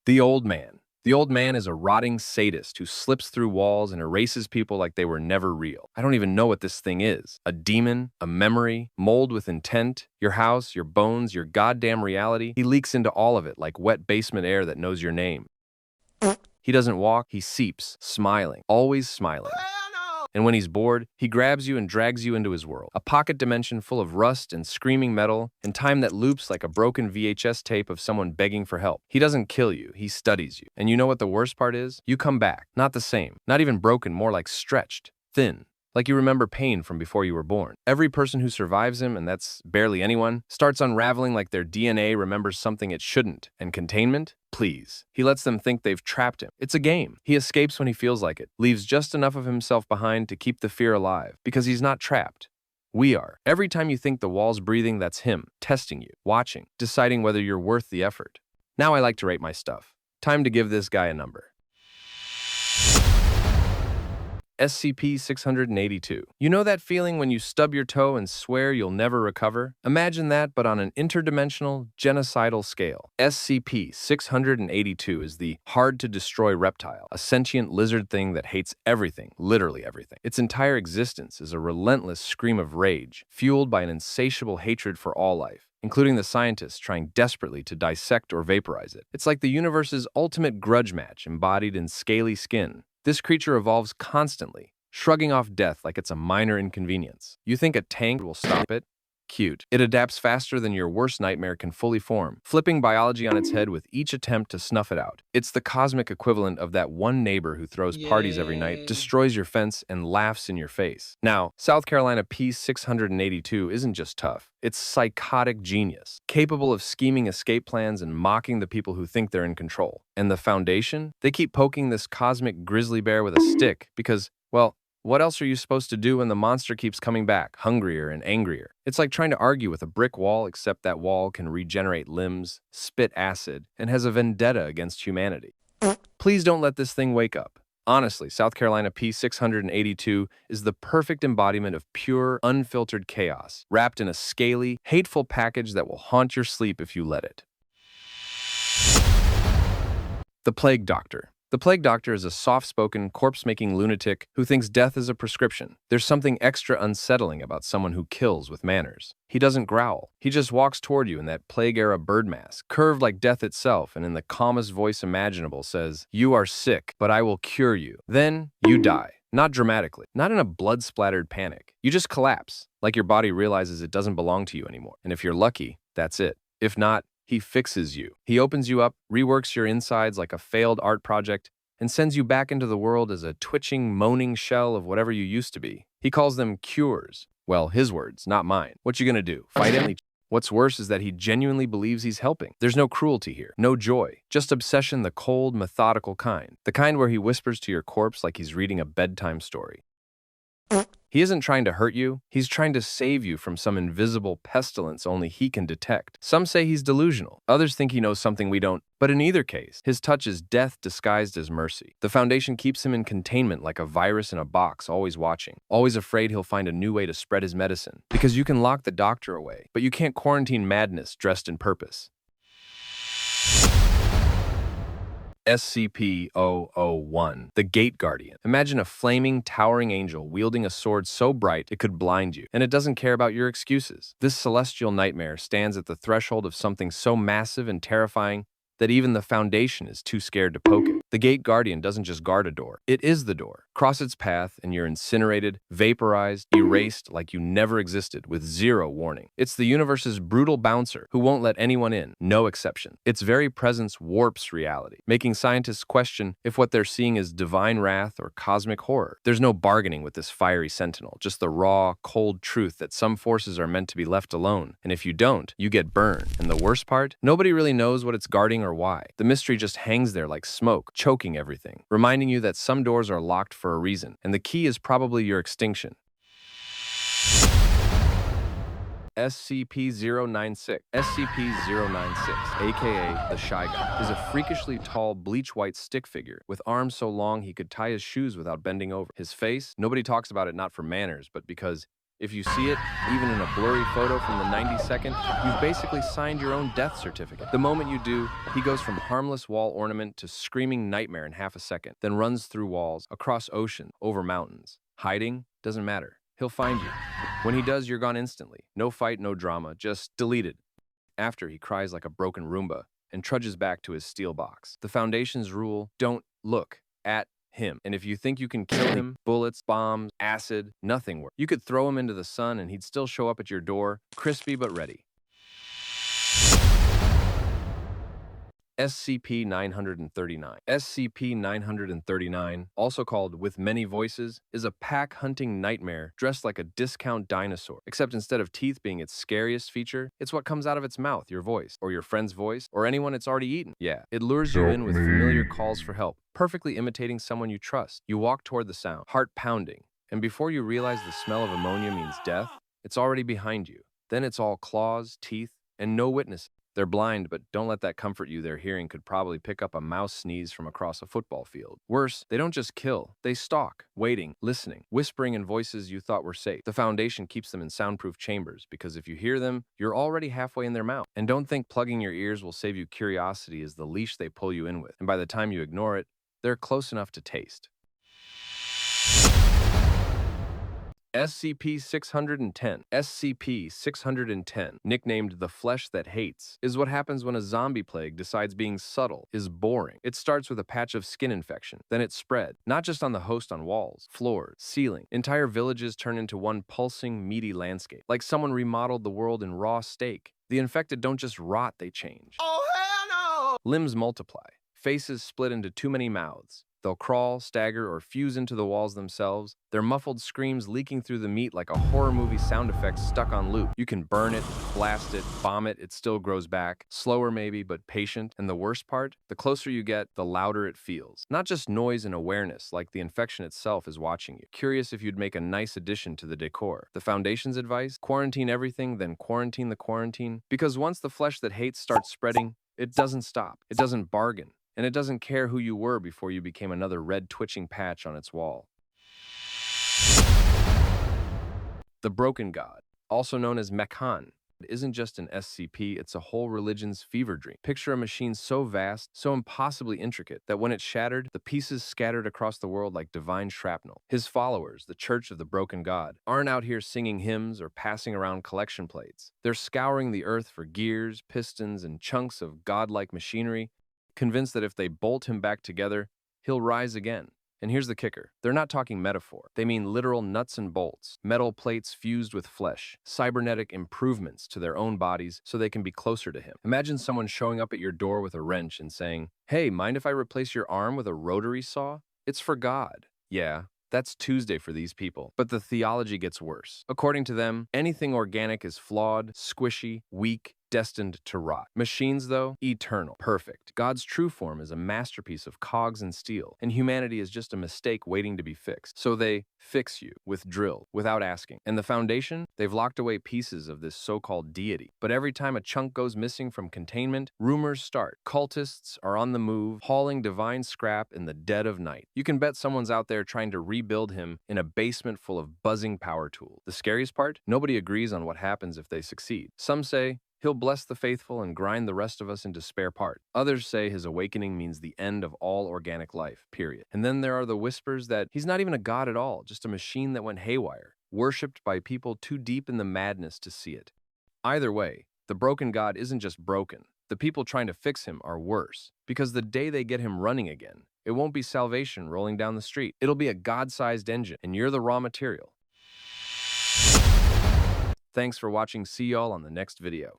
The Old Man. The Old Man is a rotting sadist who slips through walls and erases people like they were never real. I don't even know what this thing is. A demon, a memory, mold with intent, your house, your bones, your goddamn reality. He leaks into all of it like wet basement air that knows your name. He doesn't walk, he seeps, smiling, always smiling. And when he's bored, he grabs you and drags you into his world. A pocket dimension full of rust and screaming metal and time that loops like a broken VHS tape of someone begging for help. He doesn't kill you, he studies you. And you know what the worst part is? You come back. Not the same. Not even broken, more like stretched, thin. Like you remember pain from before you were born. Every person who survives him, and that's barely anyone, starts unraveling like their DNA remembers something it shouldn't. And containment? Please. He lets them think they've trapped him. It's a game. He escapes when he feels like it, leaves just enough of himself behind to keep the fear alive, because he's not trapped. We are. Every time you think the wall's breathing, that's him, testing you, watching, deciding whether you're worth the effort. Now I like to rate my stuff. Time to give this guy a number. SCP-682. You know that feeling when you stub your toe and swear you'll never recover? Imagine that, but on an interdimensional, genocidal scale. SCP-682 is the hard-to-destroy reptile, a sentient lizard thing that hates everything, literally everything. Its entire existence is a relentless scream of rage, fueled by an insatiable hatred for all life, including the scientists trying desperately to dissect or vaporize it. It's like the universe's ultimate grudge match embodied in scaly skin. This creature evolves constantly, shrugging off death like it's a minor inconvenience. You think a tank will stop it? Cute. It adapts faster than your worst nightmare can fully form, flipping biology on its head with each attempt to snuff it out. It's the cosmic equivalent of that one neighbor who throws parties every night, destroys your fence, and laughs in your face. Now, South Carolina P-682 isn't just tough. It's psychotic genius, capable of scheming escape plans and mocking the people who think they're in control. And the Foundation? They keep poking this cosmic grizzly bear with a stick because, well, what else are you supposed to do when the monster keeps coming back, hungrier and angrier? It's like trying to argue with a brick wall, except that wall can regenerate limbs, spit acid, and has a vendetta against humanity. Please don't let this thing wake up. Honestly, South Carolina P-682 is the perfect embodiment of pure, unfiltered chaos, wrapped in a scaly, hateful package that will haunt your sleep if you let it. The Plague Doctor. The Plague Doctor is a soft-spoken, corpse-making lunatic who thinks death is a prescription. There's something extra unsettling about someone who kills with manners. He doesn't growl. He just walks toward you in that Plague-era bird mask, curved like death itself, and in the calmest voice imaginable says, "You are sick, but I will cure you." Then, you die. Not dramatically, not in a blood-splattered panic. You just collapse, like your body realizes it doesn't belong to you anymore. And if you're lucky, that's it. If not, he fixes you. He opens you up, reworks your insides like a failed art project, and sends you back into the world as a twitching, moaning shell of whatever you used to be. He calls them cures. Well, his words, not mine. What you gonna do? Fight him? What's worse is that he genuinely believes he's helping. There's no cruelty here, no joy, just obsession, the cold, methodical kind. The kind where he whispers to your corpse like he's reading a bedtime story. He isn't trying to hurt you, he's trying to save you from some invisible pestilence only he can detect. Some say he's delusional, others think he knows something we don't, but in either case, his touch is death disguised as mercy. The Foundation keeps him in containment like a virus in a box, always watching, always afraid he'll find a new way to spread his medicine. Because you can lock the doctor away, but you can't quarantine madness dressed in purpose. SCP-001, the Gate Guardian. Imagine a flaming, towering angel wielding a sword so bright it could blind you, and it doesn't care about your excuses. This celestial nightmare stands at the threshold of something so massive and terrifying that even the Foundation is too scared to poke it. The Gate Guardian doesn't just guard a door, it is the door. Cross its path and you're incinerated, vaporized, erased like you never existed with zero warning. It's the universe's brutal bouncer who won't let anyone in, no exception. Its very presence warps reality, making scientists question if what they're seeing is divine wrath or cosmic horror. There's no bargaining with this fiery sentinel, just the raw, cold truth that some forces are meant to be left alone, and if you don't, you get burned. And the worst part? Nobody really knows what it's guarding or why. The mystery just hangs there like smoke, choking everything, reminding you that some doors are locked for a reason, and the key is probably your extinction. SCP-096. SCP-096, aka the Shy Guy, is a freakishly tall, bleach-white stick figure with arms so long he could tie his shoes without bending over. His face? Nobody talks about it not for manners, but because If you see it, even in a blurry photo from the 90-second, you've basically signed your own death certificate. The moment you do, he goes from harmless wall ornament to screaming nightmare in half a second, then runs through walls, across oceans, over mountains. Hiding doesn't matter. He'll find you. When he does, you're gone instantly. No fight, no drama, just deleted. After, he cries like a broken Roomba and trudges back to his steel box. The Foundation's rule: don't look at him. And if you think you can kill him, bullets, bombs, acid, nothing works. You could throw him into the sun and he'd still show up at your door, crispy but ready. SCP-939. SCP-939, also called With Many Voices, is a pack-hunting nightmare dressed like a discount dinosaur. Except instead of teeth being its scariest feature, it's what comes out of its mouth, your voice, or your friend's voice, or anyone it's already eaten. Yeah, it lures you in with familiar calls for help, perfectly imitating someone you trust. You walk toward the sound, heart pounding, and before you realize the smell of ammonia means death, it's already behind you. Then it's all claws, teeth, and no witnesses. They're blind, but don't let that comfort you. Their hearing could probably pick up a mouse sneeze from across a football field. Worse, they don't just kill. They stalk, waiting, listening, whispering in voices you thought were safe. The Foundation keeps them in soundproof chambers because if you hear them, you're already halfway in their mouth. And don't think plugging your ears will save you. Curiosity is the leash they pull you in with. And by the time you ignore it, they're close enough to taste. SCP-610. SCP-610, nicknamed the Flesh That Hates, is what happens when a zombie plague decides being subtle is boring. It starts with a patch of skin infection, then it spread, not just on the host on walls, floors, ceiling. Entire villages turn into one pulsing, meaty landscape, like someone remodeled the world in raw steak. The infected don't just rot, they change. Oh, hell no! Limbs multiply, faces split into too many mouths. They'll crawl, stagger, or fuse into the walls themselves, their muffled screams leaking through the meat like a horror movie sound effect stuck on loop. You can burn it, blast it, bomb it, it still grows back. Slower maybe, but patient. And the worst part? The closer you get, the louder it feels. Not just noise and awareness, like the infection itself is watching you. Curious if you'd make a nice addition to the decor. The Foundation's advice? Quarantine everything, then quarantine the quarantine. Because once the Flesh That Hates starts spreading, it doesn't stop. It doesn't bargain. And it doesn't care who you were before you became another red twitching patch on its wall. The Broken God, also known as Mekhan, isn't just an SCP, it's a whole religion's fever dream. Picture a machine so vast, so impossibly intricate, that when it shattered, the pieces scattered across the world like divine shrapnel. His followers, the Church of the Broken God, aren't out here singing hymns or passing around collection plates. They're scouring the earth for gears, pistons, and chunks of godlike machinery, convinced that if they bolt him back together, he'll rise again. And here's the kicker. They're not talking metaphor. They mean literal nuts and bolts, metal plates fused with flesh, cybernetic improvements to their own bodies so they can be closer to him. Imagine someone showing up at your door with a wrench and saying, "Hey, mind if I replace your arm with a rotary saw? It's for God." Yeah, that's Tuesday for these people. But the theology gets worse. According to them, anything organic is flawed, squishy, weak, destined to rot. Machines, though, eternal, perfect. God's true form is a masterpiece of cogs and steel, and humanity is just a mistake waiting to be fixed. So they fix you with drill, without asking. And the Foundation? They've locked away pieces of this so-called deity. But every time a chunk goes missing from containment, rumors start. Cultists are on the move, hauling divine scrap in the dead of night. You can bet someone's out there trying to rebuild him in a basement full of buzzing power tools. The scariest part? Nobody agrees on what happens if they succeed. Some say, he'll bless the faithful and grind the rest of us into spare parts. Others say his awakening means the end of all organic life, period. And then there are the whispers that he's not even a god at all, just a machine that went haywire, worshipped by people too deep in the madness to see it. Either way, the broken god isn't just broken. The people trying to fix him are worse, because the day they get him running again, it won't be salvation rolling down the street. It'll be a god-sized engine, and you're the raw material. Thanks for watching. See y'all on the next video.